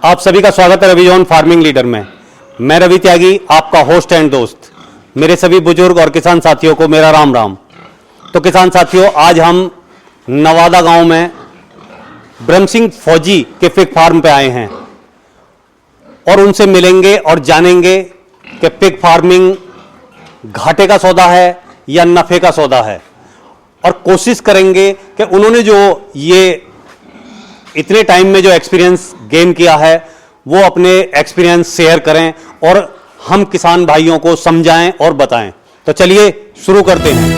आप सभी का स्वागत है रवि जॉन फार्मिंग लीडर में। मैं रवि त्यागी, आपका होस्ट एंड दोस्त। मेरे सभी बुजुर्ग और किसान साथियों को मेरा राम राम। तो किसान साथियों, आज हम नवादा गांव में ब्रह्म सिंह फौजी के पिग फार्म पे आए हैं और उनसे मिलेंगे और जानेंगे कि पिग फार्मिंग घाटे का सौदा है या नफे का सौदा है, और कोशिश करेंगे कि उन्होंने जो ये इतने टाइम में जो एक्सपीरियंस गेन किया है वो अपने एक्सपीरियंस शेयर करें और हम किसान भाइयों को समझाएं और बताएं। तो चलिए शुरू करते हैं।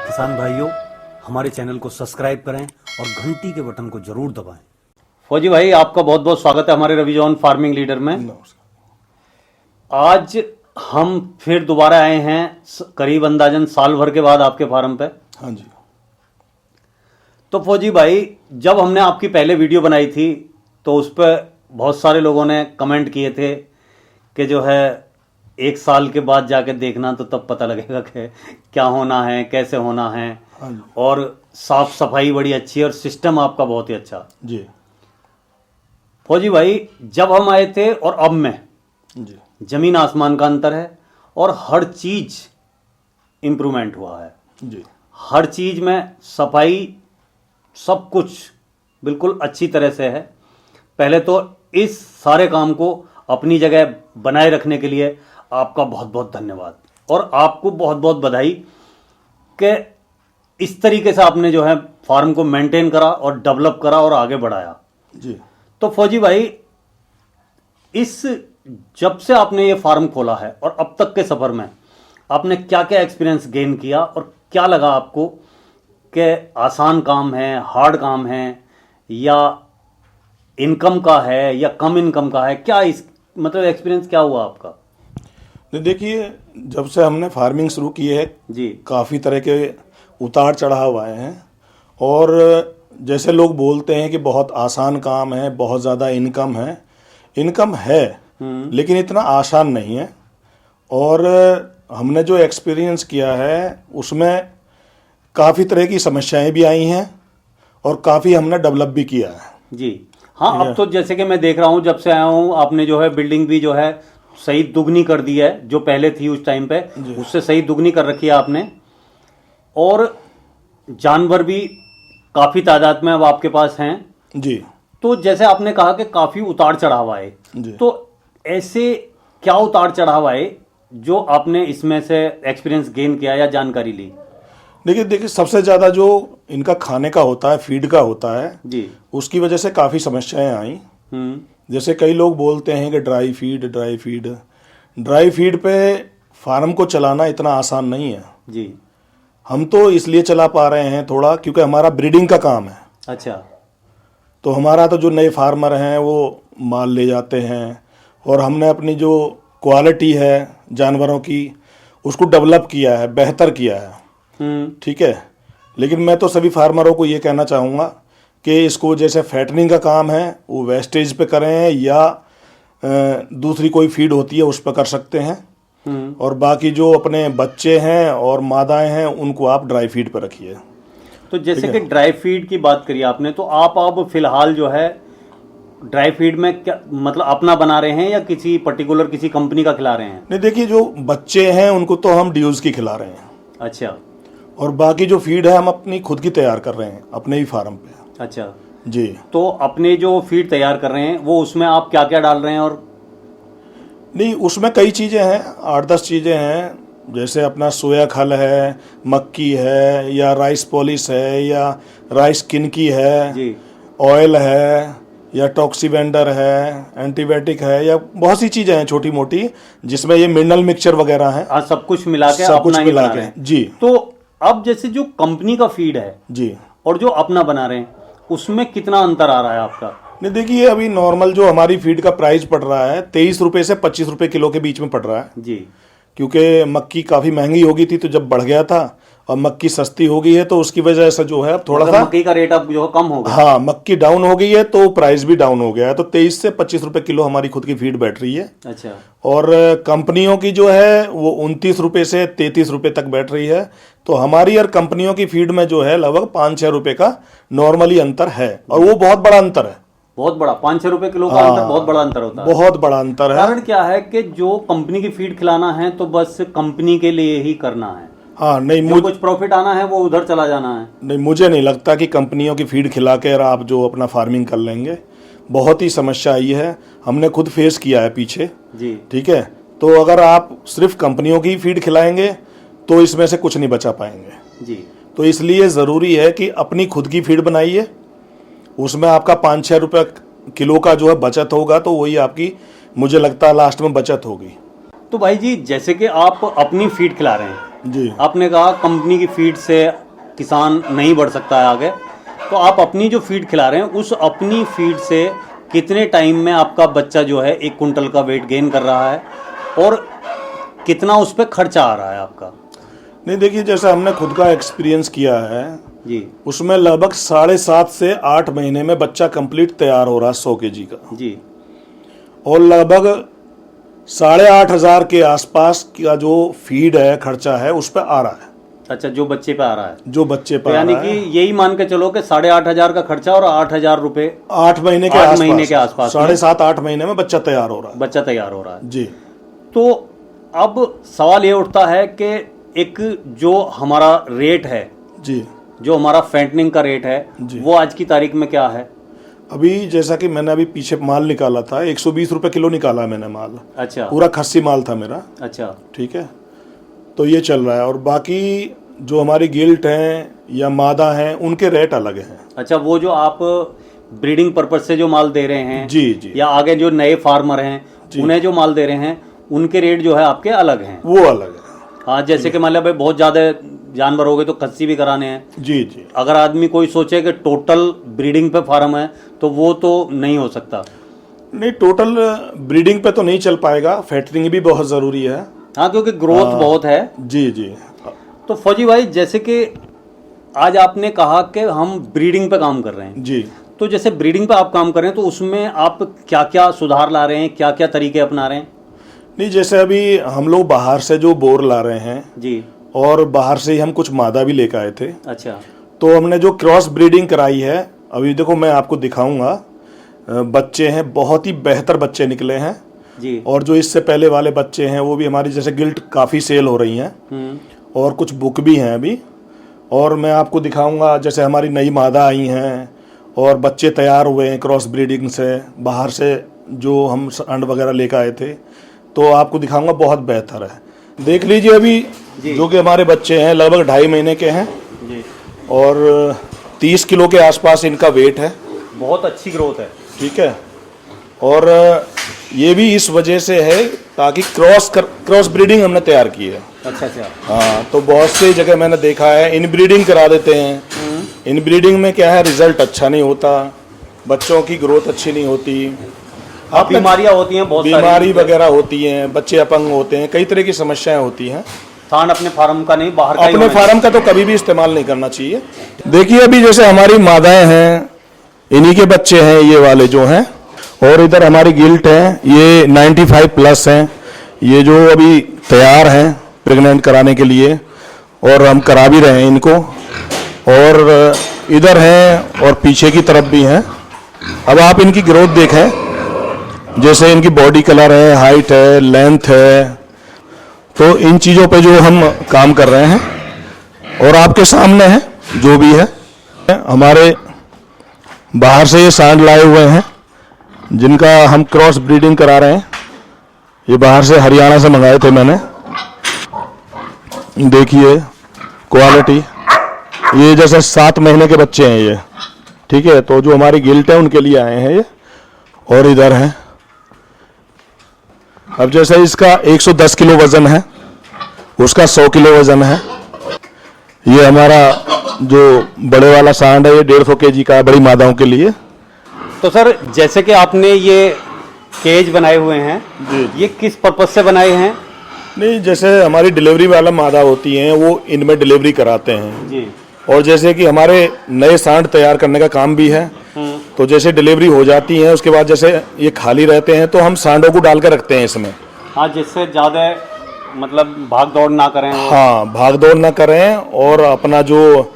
किसान भाइयों, हमारे चैनल को सब्सक्राइब करें और घंटी के बटन को जरूर दबाएं। फौजी भाई, आपका बहुत बहुत स्वागत है हमारे रवि जॉन फार्मिंग लीडर में। आज हम फिर दोबारा आए हैं करीब अंदाजन साल भर के बाद आपके फार्म पे। हाँ जी। तो फौजी भाई, जब हमने आपकी पहले वीडियो बनाई थी तो उस पर बहुत सारे लोगों ने कमेंट किए थे कि जो है 1 साल के बाद जाके देखना तो तब पता लगेगा कि क्या होना है, कैसे होना है। हाँ जी। और साफ सफाई बड़ी अच्छी है और सिस्टम आपका बहुत ही अच्छा। जी फौजी भाई, जब हम आए थे और अब में जी जमीन आसमान का अंतर है और हर चीज इंप्रूवमेंट हुआ है। जी हर चीज में सफाई, सब कुछ बिल्कुल अच्छी तरह से है। पहले तो इस सारे काम को अपनी जगह बनाए रखने के लिए आपका बहुत बहुत धन्यवाद और आपको बहुत बहुत बधाई कि इस तरीके से आपने जो है फार्म को मेंटेन करा और डेवलप करा और आगे बढ़ाया। जी। तो फौजी भाई, इस जब से आपने ये फार्म खोला है और अब तक के सफर में आपने क्या क्या एक्सपीरियंस गेन किया और क्या लगा आपको कि आसान काम है, हार्ड काम है, या इनकम का है या कम इनकम का है? क्या इस मतलब एक्सपीरियंस क्या हुआ आपका? देखिए, जब से हमने फार्मिंग शुरू की है जी, काफ़ी तरह के उतार चढ़ाव आए हैं। और जैसे लोग बोलते हैं कि बहुत आसान काम है, बहुत ज़्यादा इनकम है लेकिन इतना आसान नहीं है। और हमने जो एक्सपीरियंस किया है उसमें काफ़ी तरह की समस्याएं भी आई हैं और काफ़ी हमने डेवलप भी किया है। जी हाँ। अब तो जैसे कि मैं देख रहा हूँ, जब से आया हूँ आपने जो है बिल्डिंग भी जो है सही दुगनी कर दी है, जो पहले थी उस टाइम पे उससे सही दुगनी कर रखी है आपने। और जानवर भी काफ़ी तादाद में अब आपके पास हैं। जी। तो जैसे आपने कहा कि काफ़ी उतार चढ़ाव आए, तो ऐसे क्या उतार चढ़ाव आए जो आपने इसमें से एक्सपीरियंस गेन किया या जानकारी ली? देखिए सबसे ज़्यादा जो इनका खाने का होता है, फीड का होता है जी, उसकी वजह से काफ़ी समस्याएं आई। जैसे कई लोग बोलते हैं कि ड्राई फीड पे फार्म को चलाना इतना आसान नहीं है। जी। हम तो इसलिए चला पा रहे हैं थोड़ा क्योंकि हमारा ब्रीडिंग का काम है। अच्छा। तो हमारा तो जो नए फार्मर हैं वो माल ले जाते हैं और हमने अपनी जो क्वालिटी है जानवरों की उसको डेवलप किया है, बेहतर किया है। ठीक है। लेकिन मैं तो सभी फार्मरों को ये कहना चाहूँगा कि इसको जैसे फैटनिंग का काम है वो वेस्टेज पे करें या दूसरी कोई फीड होती है उस पर कर सकते हैं। और बाकी जो अपने बच्चे हैं और मादाएं हैं उनको आप ड्राई फीड पर रखिए। तो जैसे कि ड्राई फीड की बात करिए आपने, तो आप अब फिलहाल जो है ड्राई फीड में क्या मतलब अपना बना रहे हैं या किसी पर्टिकुलर किसी कंपनी का खिला रहे हैं? नहीं, देखिए जो बच्चे हैं उनको तो हम ड्यूज की खिला रहे हैं। अच्छा। और बाकी जो फीड है हम अपनी खुद की तैयार कर रहे हैं अपने ही फार्म पे। अच्छा जी। तो अपने जो फीड तैयार कर रहे हैं वो उसमें आप क्या क्या डाल रहे हैं? और नहीं, उसमें कई चीज़ें हैं, 8-10 चीज़ें हैं। जैसे अपना सोया खल है, मक्की है, या राइस पॉलिश है, या राइस किनकी है जी, ऑयल है, या टॉक्सीवेंडर है, एंटीबायोटिक है, या बहुत सी चीज़ें हैं छोटी मोटी जिसमें ये मिनरल मिक्सचर वगैरह हैं। आज सब कुछ मिला के सब कुछ अपना ही मिला बना के। रहे हैं। जी। तो अब जैसे जो कंपनी का फीड है जी और जो अपना बना रहे हैं उसमें कितना अंतर आ रहा है आपका? नहीं, देखिए अभी नॉर्मल जो हमारी फीड का प्राइस पड़ रहा है 23 रुपये से 25 रुपये किलो के बीच में पड़ रहा है। जी। क्योंकि मक्की काफ़ी महंगी हो गई थी तो जब बढ़ गया था, और मक्की सस्ती हो गई है, तो उसकी वजह से जो है अब थोड़ा सा मक्की का रेट अब जो है कम हो गया। हाँ, मक्की डाउन हो गई है तो प्राइस भी डाउन हो गया है, तो 23 से 25 रुपए किलो हमारी खुद की फीड बैठ रही है। अच्छा। और कंपनियों की जो है वो 29 रुपए से 33 रुपए तक बैठ रही है। तो हमारी और कंपनियों की फीड में जो है लगभग 5-6 रुपए का नॉर्मली अंतर है, और वो बहुत बड़ा अंतर है। बहुत बड़ा 5-6 रुपए किलो का अंतर, बहुत बड़ा अंतर होता है। बहुत बड़ा अंतर है। कारण क्या है कि जो कंपनी की फीड खिलाना है तो बस कंपनी के लिए ही करना है। हाँ, नहीं जो कुछ प्रॉफिट आना है वो उधर चला जाना है। नहीं, मुझे नहीं लगता कि कंपनियों की फीड खिला कर आप जो अपना फार्मिंग कर लेंगे। बहुत ही समस्या आई है, हमने खुद फेस किया है पीछे जी। ठीक है, तो अगर आप सिर्फ कंपनियों की फीड खिलाएंगे तो इसमें से कुछ नहीं बचा पाएंगे जी। तो इसलिए ज़रूरी है कि अपनी खुद की फीड बनाइए, उसमें आपका 5-6 रुपये किलो का जो है बचत होगा, तो वही आपकी मुझे लगता है लास्ट में बचत होगी। तो भाई जी, जैसे कि आप अपनी फीड खिला रहे हैं जी, आपने कहा कंपनी की फीड से किसान नहीं बढ़ सकता है आगे, तो आप अपनी जो फीड खिला रहे हैं उस अपनी फीड से कितने टाइम में आपका बच्चा जो है 1 कुंटल का वेट गेन कर रहा है और कितना उस पर खर्चा आ रहा है आपका? नहीं देखिए, जैसे हमने खुद का एक्सपीरियंस किया है जी, उसमें लगभग 7.5 से 8 महीने में बच्चा कंप्लीट तैयार हो रहा है 100 kg का जी, और लगभग 8,500 के आसपास का जो फीड है खर्चा है उस पर आ रहा है। अच्छा, जो बच्चे पे आ रहा है, जो बच्चे तो पर आ यानी रहा कि है यही मान के चलो कि 8,500 का खर्चा और 8,000 रुपए 8 महीने के 8 महीने के आसपास 7.5-8 महीने में बच्चा तैयार हो रहा है। बच्चा तैयार हो रहा है। जी, तो अब सवाल ये उठता है कि एक जो हमारा रेट है, जी, जो हमारा फैटनिंग का रेट है, जी। वो आज की तारीख में क्या है? अभी जैसा कि मैंने अभी पीछे माल निकाला था 120 रुपए किलो निकाला मैंने माल, अच्छा पूरा खस्सी माल था मेरा। अच्छा ठीक है, तो ये चल रहा है। और बाकी जो हमारी गिल्ट हैं या मादा हैं उनके रेट अलग हैं। अच्छा, वो जो आप ब्रीडिंग पर्पज से जो माल दे रहे हैं जी, जी, या आगे जो नए फार्मर हैं उन्हें जो माल दे रहे हैं उनके रेट जो है आपके अलग हैं। वो अलग है। हाँ, जैसे कि मान लिया भाई बहुत ज्यादा जानवर हो गए तो खस्सी भी कराने हैं। जी, जी, अगर आदमी कोई सोचे कि टोटल ब्रीडिंग पे फार्म है तो वो तो नहीं हो सकता। नहीं, टोटल ब्रीडिंग पे तो नहीं चल पाएगा, फैटरिंग भी बहुत ज़रूरी है। हाँ, क्योंकि ग्रोथ बहुत है। जी, जी, तो फौजी भाई, जैसे कि आज आपने कहा कि हम ब्रीडिंग पे काम कर रहे हैं, जी। तो जैसे ब्रीडिंग पे आप काम कर रहे हैं तो उसमें आप क्या क्या सुधार ला रहे हैं, क्या क्या तरीके अपना रहे हैं? नहीं, जैसे अभी हम लोग बाहर से जो बोर ला रहे हैं जी, और बाहर से ही हम कुछ मादा भी लेकर आए थे, अच्छा, तो हमने जो क्रॉस ब्रीडिंग कराई है, अभी देखो मैं आपको दिखाऊंगा, बच्चे हैं बहुत ही बेहतर बच्चे निकले हैं जी, और जो इससे पहले वाले बच्चे हैं वो भी हमारी जैसे गिल्ट काफ़ी सेल हो रही हैं और कुछ बुक भी हैं अभी। और मैं आपको दिखाऊंगा जैसे हमारी नई मादा आई हैं और बच्चे तैयार हुए हैं क्रॉस ब्रीडिंग से, बाहर से जो हम अंड वगैरह लेकर आए थे, तो आपको दिखाऊंगा, बहुत बेहतर है। देख लीजिए अभी जो कि हमारे बच्चे हैं लगभग 2.5 महीने के हैं जी, और 30 किलो के आसपास इनका वेट है। बहुत अच्छी ग्रोथ है। ठीक है, और ये भी इस वजह से है ताकि क्रॉस ब्रीडिंग हमने तैयार की है। अच्छा अच्छा, हाँ, तो बहुत सी जगह मैंने देखा है इन ब्रीडिंग करा देते हैं। इन ब्रीडिंग में क्या है, रिजल्ट अच्छा नहीं होता, बच्चों की ग्रोथ अच्छी नहीं होती, आप बीमारियां होती हैं, बहुत बीमारी वगैरह होती हैं, बच्चे अपंग होते हैं, कई तरह की समस्याएं होती हैं। थान अपने फार्म का नहीं, बाहर का ही अपने होना फार्म का तो कभी भी इस्तेमाल नहीं करना चाहिए। देखिए अभी जैसे हमारी मादाएं हैं, इन्हीं के बच्चे हैं ये वाले जो हैं, और इधर हमारी गिल्ट है, ये 95 प्लस हैं, ये जो अभी तैयार हैं प्रेग्नेंट कराने के लिए, और हम करा भी रहे हैं इनको। और इधर हैं और पीछे की तरफ भी हैं। अब आप इनकी ग्रोथ देखें, जैसे इनकी बॉडी कलर है, हाइट है, लेंथ है, तो इन चीज़ों पे जो हम काम कर रहे हैं और आपके सामने है जो भी है। हमारे बाहर से ये सांड लाए हुए हैं जिनका हम क्रॉस ब्रीडिंग करा रहे हैं, ये बाहर से हरियाणा से मंगाए थे मैंने। देखिए क्वालिटी, ये जैसे 7 महीने के बच्चे हैं ये, ठीक है, तो जो हमारी गिल्ट है उनके लिए आए हैं ये। और इधर है, अब जैसे इसका 110 किलो वजन है, उसका 100 किलो वजन है। ये हमारा जो बड़े वाला सांड है ये 150 kg का है बड़ी मादाओं के लिए। तो सर, जैसे कि आपने ये केज बनाए हुए हैं, जी, ये किस पर्पज से बनाए हैं? नहीं, जैसे हमारी डिलीवरी वाला मादा होती हैं वो इनमें डिलीवरी कराते हैं जी। और जैसे कि हमारे नए सांड तैयार करने का काम भी है, तो जैसे डिलीवरी हो जाती है उसके बाद जैसे ये खाली रहते हैं तो हम सांडों को डाल कर रखते हैं इसमें। हाँ, जिससे ज़्यादा मतलब भाग दौड़ ना करें वो। हाँ, भाग दौड़ ना करें और अपना जो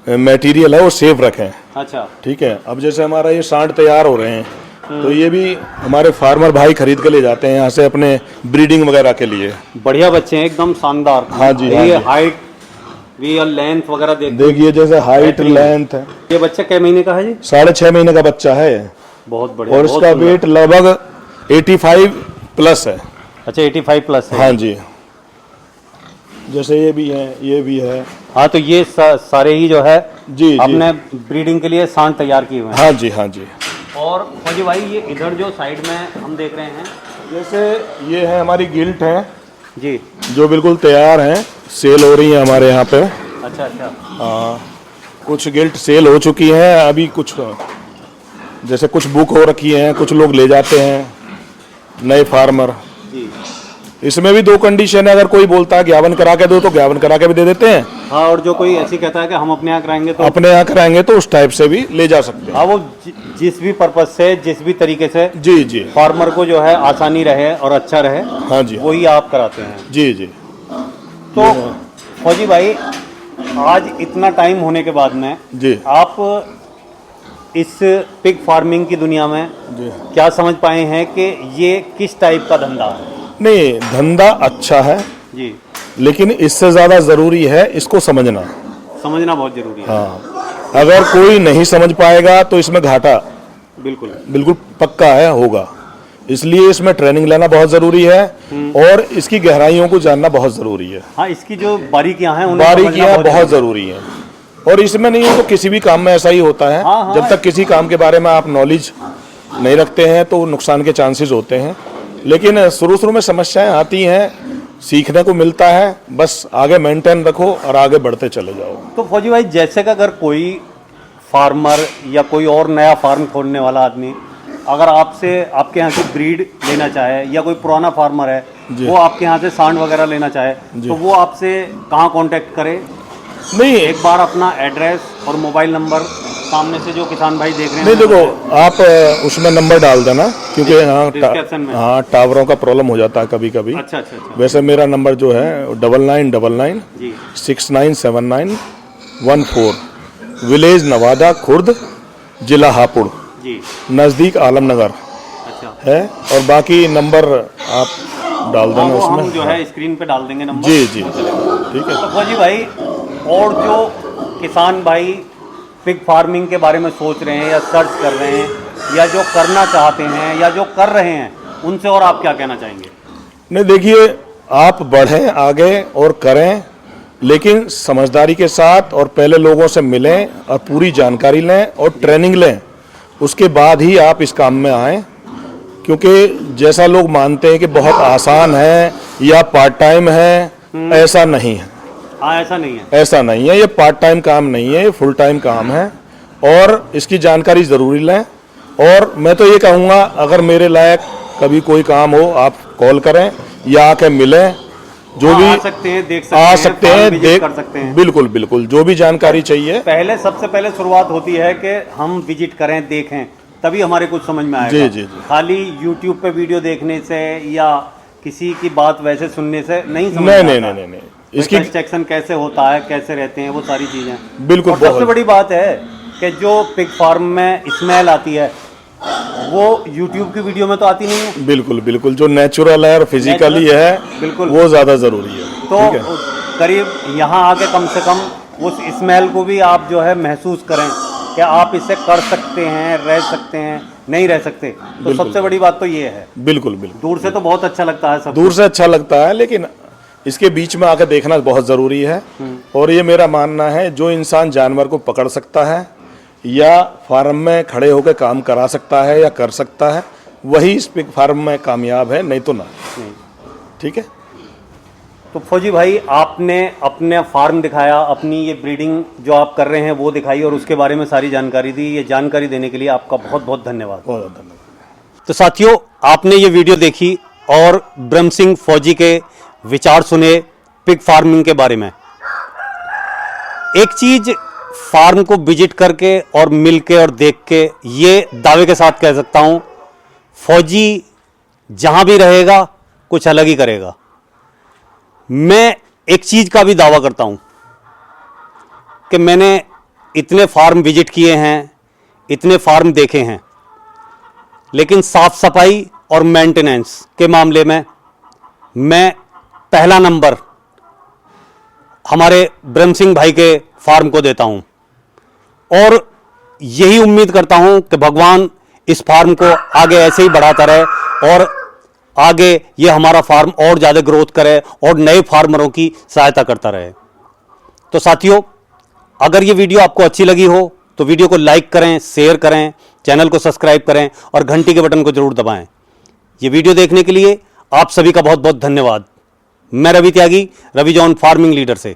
मटेरियल है वो सेफ रखें। अच्छा। ठीक है। अब जैसे हमारा ये सांड तैयार हो रहे हैं तो ये भी हमारे फार्मर भाई खरीद के ले जाते हैं यहाँ से अपने ब्रीडिंग वगैरह के लिए। बढ़िया बच्चे हैं, एकदम शानदार। हाँ जी, हाँ ये जी। हाइट भी और लेंथ वगैरह देखिए जैसे हाइट लेंथ है। ये बच्चा कै महीने का है जी? 6.5 महीने का बच्चा है बहुत बढ़िया। और बहुत इसका सुंदर। वेट लगभग 85 प्लस है। अच्छा, 85 प्लस है। हाँ जी। जैसे ये भी है, ये भी है। हाँ, तो ये सारे ही जो है जी आपने ब्रीडिंग के लिए सांड तैयार किए हुए हैं। हाँ जी, हाँ जी। और फौजी भाई ये इधर जो साइड में हम देख रहे हैं, जैसे ये है हमारी गिल्ट है जी। जो बिल्कुल तैयार हैं, सेल हो रही है हमारे यहाँ पे। अच्छा अच्छा। हाँ, कुछ गिल्ट सेल हो चुकी हैं, अभी कुछ जैसे कुछ बुक हो रखी हैं, कुछ लोग ले जाते हैं नए फार्मर। जी। इसमें भी 2 कंडीशन है, अगर कोई बोलता है ज्ञापन करा के दो तो ज्ञापन करा के भी दे देते हैं। हाँ, और जो कोई ऐसी कहता है कि हम अपने यहाँ कराएंगे तो अपने यहाँ कराएंगे तो उस टाइप से भी ले जा सकते हैं। हाँ, वो जिस भी पर्पज से, जिस भी तरीके से जी जी। फार्मर को जो है आसानी रहे और अच्छा रहे, हाँ जी, वही आप कराते हैं। जी जी। तो फौजी भाई, आज इतना टाइम होने के बाद में जी आप इस पिग फार्मिंग की दुनिया में जी। क्या समझ पाए हैं कि ये किस टाइप का धंधा है? नहीं, धंधा अच्छा है जी। लेकिन इससे ज़्यादा ज़रूरी है इसको समझना। समझना बहुत जरूरी है। हाँ, अगर कोई नहीं समझ पाएगा तो इसमें घाटा बिल्कुल। बिल्कुल पक्का है, होगा। इसलिए इसमें ट्रेनिंग लेना बहुत ज़रूरी है और इसकी गहराइयों को जानना बहुत ज़रूरी है। हाँ, इसकी जो बारीकियां हैं उन्हें समझना बारीकियां बहुत ज़रूरी हैं और इसमें नहीं है तो किसी भी काम में ऐसा ही होता है। हाँ, हाँ। जब तक किसी काम के बारे में आप नॉलेज नहीं रखते हैं तो नुकसान के चांसेस होते हैं, लेकिन शुरू में समस्याएं आती हैं, सीखने को मिलता है, बस आगे मेंटेन रखो और आगे बढ़ते चले जाओ। तो फौजी भाई, जैसे कि अगर कोई फार्मर या कोई और नया फार्म खोलने वाला आदमी अगर आपसे आपके यहाँ की ब्रीड लेना चाहे, या कोई पुराना फार्मर है वो आपके यहाँ से सांड वगैरह लेना चाहे, तो वो आपसे कहाँ कांटेक्ट करे? नहीं, एक बार अपना एड्रेस और मोबाइल नंबर सामने से जो किसान भाई देख रहे हैं। नहीं देखो, आप उसमें नंबर डाल देना क्योंकि डिस्क्रिप्शन में। हाँ, टावरों का प्रॉब्लम हो जाता है कभी कभी। अच्छा अच्छा अच्छा। वैसे मेरा नंबर जो है 9999 जी। 697914, विलेज नवादा, खुर्द, जिला हापुड़, जी। नज़दीक आलमनगर अच्छा। है। और बाकी नंबर आप डाल हाँ, देना वो हम उसमें। जो है स्क्रीन पे डाल देंगे नंबर। जी जी, ठीक है। तो फौजी भाई, और जो किसान भाई पिग फार्मिंग के बारे में सोच रहे हैं या सर्च कर रहे हैं या जो करना चाहते हैं या जो कर रहे हैं, उनसे और आप क्या कहना चाहेंगे? नहीं, देखिए, आप बढ़ें आगे और करें, लेकिन समझदारी के साथ, और पहले लोगों से मिलें और पूरी जानकारी लें और ट्रेनिंग लें, उसके बाद ही आप इस काम में आएँ। क्योंकि जैसा लोग मानते हैं कि बहुत आसान है या पार्ट टाइम है, ऐसा नहीं है। हाँ, ऐसा नहीं है। ऐसा नहीं है, ये पार्ट टाइम काम नहीं है, ये फुल टाइम काम है और इसकी जानकारी ज़रूरी लें। और मैं तो ये कहूँगा, अगर मेरे लायक कभी कोई काम हो आप कॉल करें या आके मिलें, जो भी आ सकते हैं, देख सकते आ हैं, सकते फार्म हैं, विजिट देख कर सकते हैं। बिल्कुल बिल्कुल, जो भी जानकारी चाहिए। पहले सबसे पहले शुरुआत होती है कि हम विजिट करें, देखें, तभी हमारे कुछ समझ में आएगा। जी जी जी। खाली यूट्यूब पे वीडियो देखने से या किसी की बात वैसे सुनने से नहीं समझ में नहीं आता। नहीं नहीं नहीं, इसकी कंस्ट्रक्शन कैसे होता है, कैसे रहते हैं, वो सारी चीजें बिल्कुल। और सबसे बड़ी बात है कि जो पिग फार्म में स्मेल आती है वो यूट्यूब की वीडियो में तो आती नहीं है। बिल्कुल बिल्कुल, जो नेचुरल है और फिजिकली है, बिल्कुल, वो ज़्यादा ज़रूरी है। तो करीब यहाँ आके कम से कम उस स्मेल को भी आप जो है महसूस करें कि आप इसे कर सकते हैं, रह सकते हैं, नहीं रह सकते। तो सबसे बड़ी बात तो ये है। बिल्कुल बिल्कुल, दूर से तो बहुत अच्छा लगता है, सब दूर से अच्छा लगता है, लेकिन इसके बीच में आकर देखना बहुत ज़रूरी है। और ये मेरा मानना है, जो इंसान जानवर को पकड़ सकता है या फार्म में खड़े होकर काम करा सकता है या कर सकता है, वही इस पिग फार्म में कामयाब है, नहीं तो ना। ठीक है। तो फौजी भाई, आपने अपने फार्म दिखाया, अपनी ये ब्रीडिंग जो आप कर रहे हैं वो दिखाई और उसके बारे में सारी जानकारी दी। ये जानकारी देने के लिए आपका बहुत बहुत धन्यवाद। बहुत धन्यवाद। तो साथियों, आपने ये वीडियो देखी और ब्रह्म सिंह फौजी के विचार सुने पिग फार्मिंग के बारे में। एक चीज फार्म को विजिट करके और मिल के और देख के ये दावे के साथ कह सकता हूं, फौजी जहां भी रहेगा कुछ अलग ही करेगा। मैं एक चीज का भी दावा करता हूं कि मैंने इतने फार्म विजिट किए हैं, इतने फार्म देखे हैं, लेकिन साफ सफाई और मेंटेनेंस के मामले में मैं पहला नंबर हमारे ब्रह्म सिंह भाई के फार्म को देता हूं और यही उम्मीद करता हूं कि भगवान इस फार्म को आगे ऐसे ही बढ़ाता रहे और आगे ये हमारा फार्म और ज़्यादा ग्रोथ करे और नए फार्मरों की सहायता करता रहे। तो साथियों, अगर ये वीडियो आपको अच्छी लगी हो तो वीडियो को लाइक करें, शेयर करें, चैनल को सब्सक्राइब करें और घंटी के बटन को जरूर दबाएं। ये वीडियो देखने के लिए आप सभी का बहुत बहुत धन्यवाद। मैं रवि त्यागी, रवि जॉन फार्मिंग लीडर से।